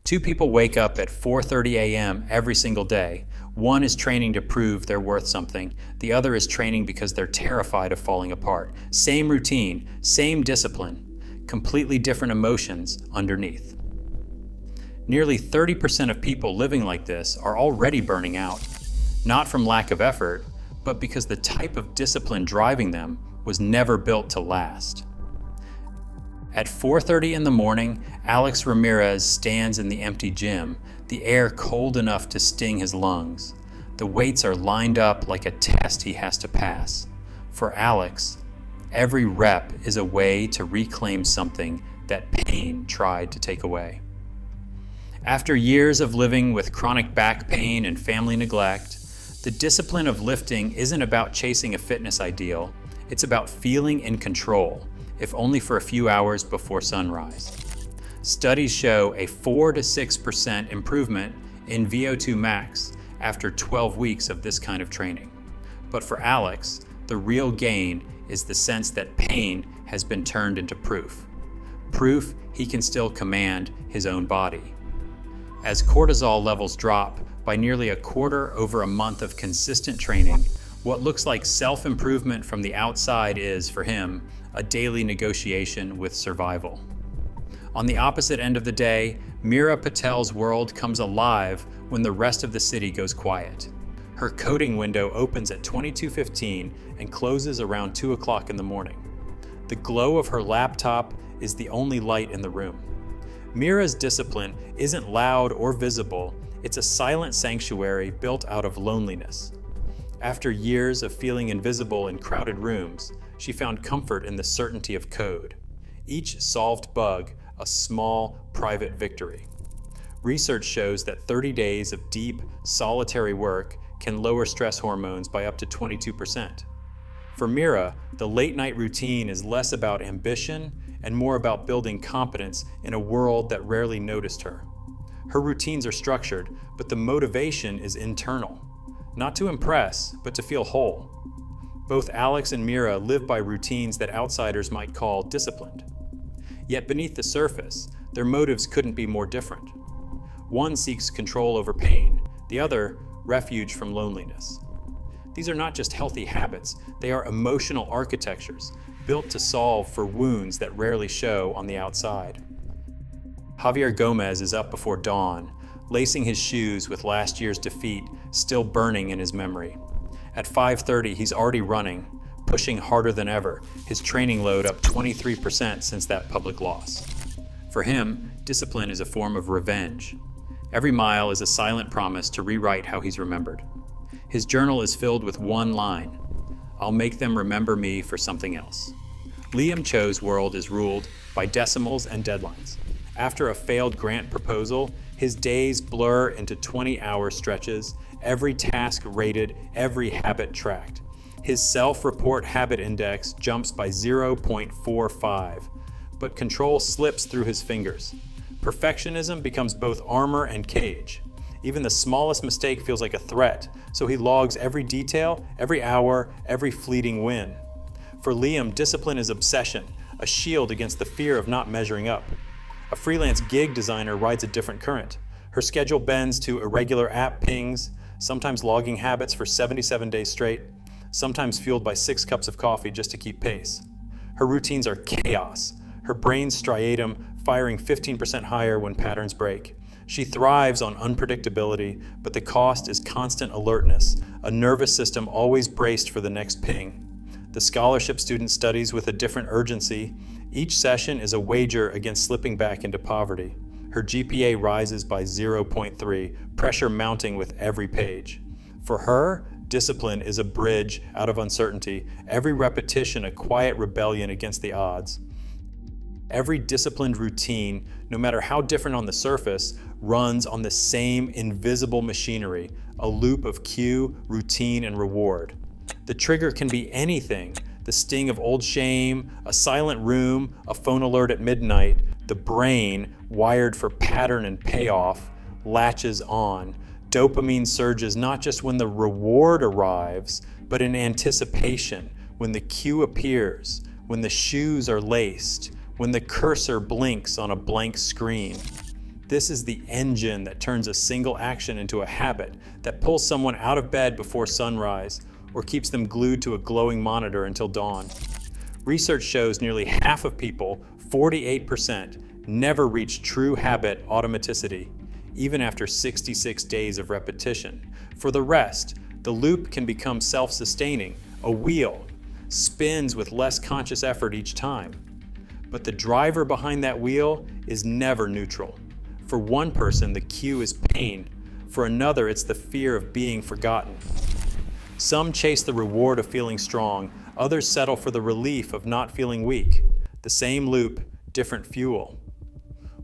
Two people wake up at 4:30 a.m. every single day. One is training to prove they're worth something. The other is training because they're terrified of falling apart. Same routine, same discipline, completely different emotions underneath. Nearly 30% of people living like this are already burning out, not from lack of effort, but because the type of discipline driving them was never built to last. At 4:30 in the morning, Alex Ramirez stands in the empty gym, the air cold enough to sting his lungs. The weights are lined up like a test he has to pass. For Alex, every rep is a way to reclaim something that pain tried to take away. After years of living with chronic back pain and family neglect, the discipline of lifting isn't about chasing a fitness ideal, it's about feeling in control, if only for a few hours before sunrise. Studies show a 4 to 6% improvement in VO2 max after 12 weeks of this kind of training. But for Alex, the real gain is the sense that pain has been turned into proof. Proof he can still command his own body. As cortisol levels drop by nearly a quarter over a month of consistent training, what looks like self-improvement from the outside is, for him, a daily negotiation with survival. On the opposite end of the day, Meera Patel's world comes alive when the rest of the city goes quiet. Her coding window opens at 22:15 and closes around 2 o'clock in the morning. The glow of her laptop is the only light in the room. Meera's discipline isn't loud or visible, it's a silent sanctuary built out of loneliness. After years of feeling invisible in crowded rooms, she found comfort in the certainty of code. Each solved bug, a small, private victory. Research shows that 30 days of deep, solitary work can lower stress hormones by up to 22%. For Meera, the late-night routine is less about ambition and more about building competence in a world that rarely noticed her. Her routines are structured, but the motivation is internal. Not to impress, but to feel whole. Both Alex and Meera live by routines that outsiders might call disciplined. Yet beneath the surface, their motives couldn't be more different. One seeks control over pain, the other, refuge from loneliness. These are not just healthy habits, they are emotional architectures, built to solve for wounds that rarely show on the outside. Javier Gomez is up before dawn, lacing his shoes with last year's defeat still burning in his memory. At 5:30, he's already running, pushing harder than ever, his training load up 23% since that public loss. For him, discipline is a form of revenge. Every mile is a silent promise to rewrite how he's remembered. His journal is filled with one line: "I'll make them remember me for something else." Liam Cho's world is ruled by decimals and deadlines. After a failed grant proposal, his days blur into 20-hour stretches, every task rated, every habit tracked. His self-report habit index jumps by 0.45, but control slips through his fingers. Perfectionism becomes both armor and cage. Even the smallest mistake feels like a threat, so he logs every detail, every hour, every fleeting win. For Liam, discipline is obsession, a shield against the fear of not measuring up. A freelance gig designer rides a different current. Her schedule bends to irregular app pings, sometimes logging habits for 77 days straight, sometimes fueled by 6 cups of coffee just to keep pace. Her routines are chaos, her brain's striatum firing 15% higher when patterns break. She thrives on unpredictability, but the cost is constant alertness, a nervous system always braced for the next ping. The scholarship student studies with a different urgency. Each session is a wager against slipping back into poverty. Her GPA rises by 0.3, pressure mounting with every page. For her, discipline is a bridge out of uncertainty, every repetition a quiet rebellion against the odds. Every disciplined routine, no matter how different on the surface, runs on the same invisible machinery, a loop of cue, routine, and reward. The trigger can be anything: the sting of old shame, a silent room, a phone alert at midnight. The brain, wired for pattern and payoff, latches on. Dopamine surges not just when the reward arrives, but in anticipation, when the cue appears, when the shoes are laced, when the cursor blinks on a blank screen. This is the engine that turns a single action into a habit, that pulls someone out of bed before sunrise or keeps them glued to a glowing monitor until dawn. Research shows nearly half of people, 48%, never reach true habit automaticity, even after 66 days of repetition. For the rest, the loop can become self-sustaining, a wheel, spins with less conscious effort each time. But the driver behind that wheel is never neutral. For one person, the cue is pain. For another, it's the fear of being forgotten. Some chase the reward of feeling strong, others settle for the relief of not feeling weak. The same loop, different fuel.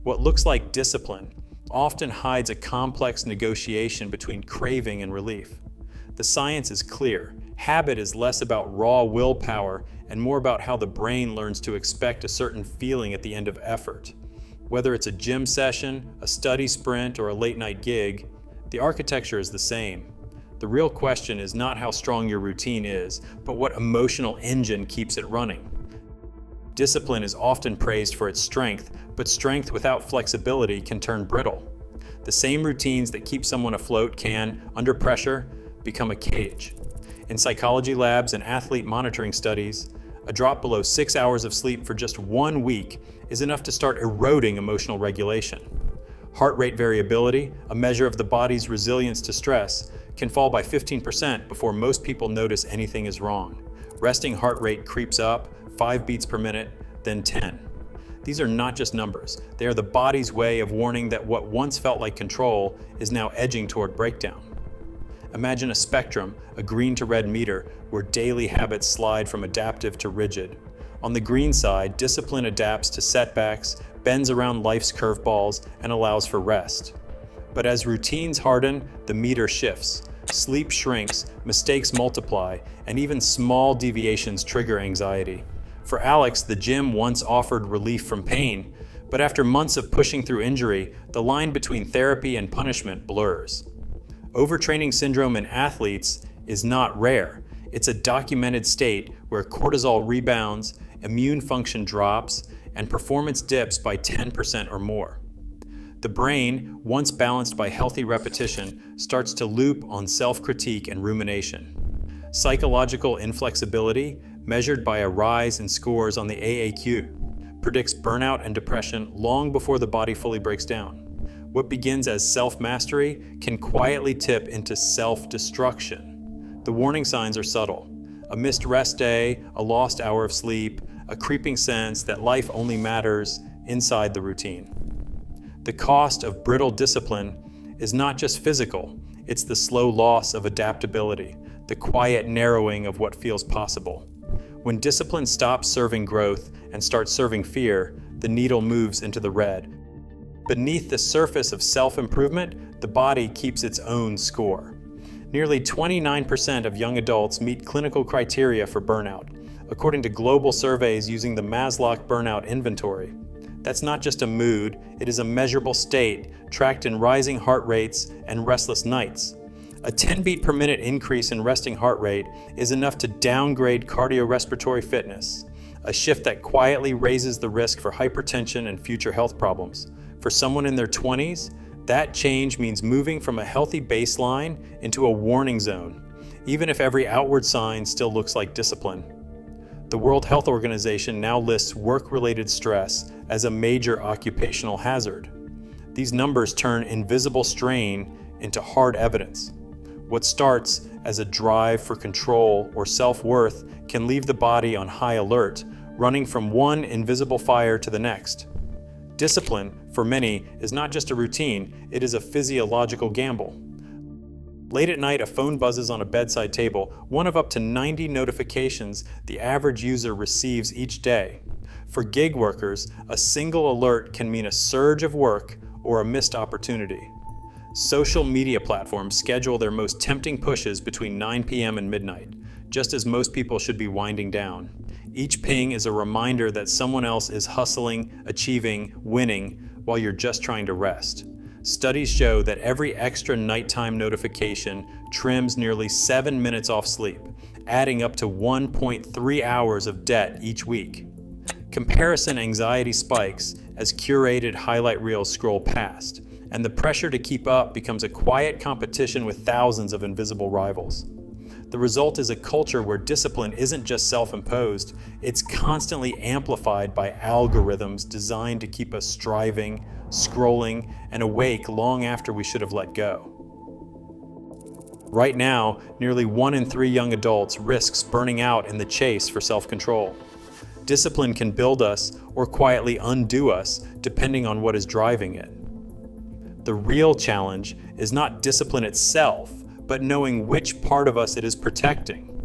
What looks like discipline often hides a complex negotiation between craving and relief. The science is clear. Habit is less about raw willpower and more about how the brain learns to expect a certain feeling at the end of effort. Whether it's a gym session, a study sprint, or a late-night gig, the architecture is the same. The real question is not how strong your routine is, but what emotional engine keeps it running. Discipline is often praised for its strength, but strength without flexibility can turn brittle. The same routines that keep someone afloat can, under pressure, become a cage. In psychology labs and athlete monitoring studies, a drop below 6 hours of sleep for just 1 week is enough to start eroding emotional regulation. Heart rate variability, a measure of the body's resilience to stress, can fall by 15% before most people notice anything is wrong. Resting heart rate creeps up 5 beats per minute, then 10. These are not just numbers. They are the body's way of warning that what once felt like control is now edging toward breakdown. Imagine a spectrum, a green to red meter, where daily habits slide from adaptive to rigid. On the green side, discipline adapts to setbacks, bends around life's curveballs, and allows for rest. But as routines harden, the meter shifts. Sleep shrinks, mistakes multiply, and even small deviations trigger anxiety. For Alex, the gym once offered relief from pain, but after months of pushing through injury, the line between therapy and punishment blurs. Overtraining syndrome in athletes is not rare. It's a documented state where cortisol rebounds, immune function drops, and performance dips by 10% or more. The brain, once balanced by healthy repetition, starts to loop on self-critique and rumination. Psychological inflexibility, measured by a rise in scores on the AAQ, predicts burnout and depression long before the body fully breaks down. What begins as self-mastery can quietly tip into self-destruction. The warning signs are subtle. A missed rest day, a lost hour of sleep, a creeping sense that life only matters inside the routine. The cost of brittle discipline is not just physical, it's the slow loss of adaptability, the quiet narrowing of what feels possible. When discipline stops serving growth and starts serving fear, the needle moves into the red. Beneath the surface of self-improvement, the body keeps its own score. Nearly 29% of young adults meet clinical criteria for burnout, according to global surveys using the Maslow Burnout Inventory. That's not just a mood, it is a measurable state, tracked in rising heart rates and restless nights. A 10 beat per minute increase in resting heart rate is enough to downgrade cardiorespiratory fitness, a shift that quietly raises the risk for hypertension and future health problems. For someone in their 20s, that change means moving from a healthy baseline into a warning zone, even if every outward sign still looks like discipline. The World Health Organization now lists work-related stress as a major occupational hazard. These numbers turn invisible strain into hard evidence. What starts as a drive for control or self-worth can leave the body on high alert, running from one invisible fire to the next. Discipline, for many, is not just a routine, it is a physiological gamble. Late at night, a phone buzzes on a bedside table, one of up to 90 notifications the average user receives each day. For gig workers, a single alert can mean a surge of work or a missed opportunity. Social media platforms schedule their most tempting pushes between 9 p.m. and midnight, just as most people should be winding down. Each ping is a reminder that someone else is hustling, achieving, winning, while you're just trying to rest. Studies show that every extra nighttime notification trims nearly 7 minutes off sleep, adding up to 1.3 hours of debt each week. Comparison anxiety spikes as curated highlight reels scroll past, and the pressure to keep up becomes a quiet competition with thousands of invisible rivals. The result is a culture where discipline isn't just self-imposed, it's constantly amplified by algorithms designed to keep us striving, scrolling, and awake long after we should have let go. Right now, nearly 1 in 3 young adults risks burning out in the chase for self-control. Discipline can build us or quietly undo us, depending on what is driving it. The real challenge is not discipline itself, but knowing which part of us it is protecting.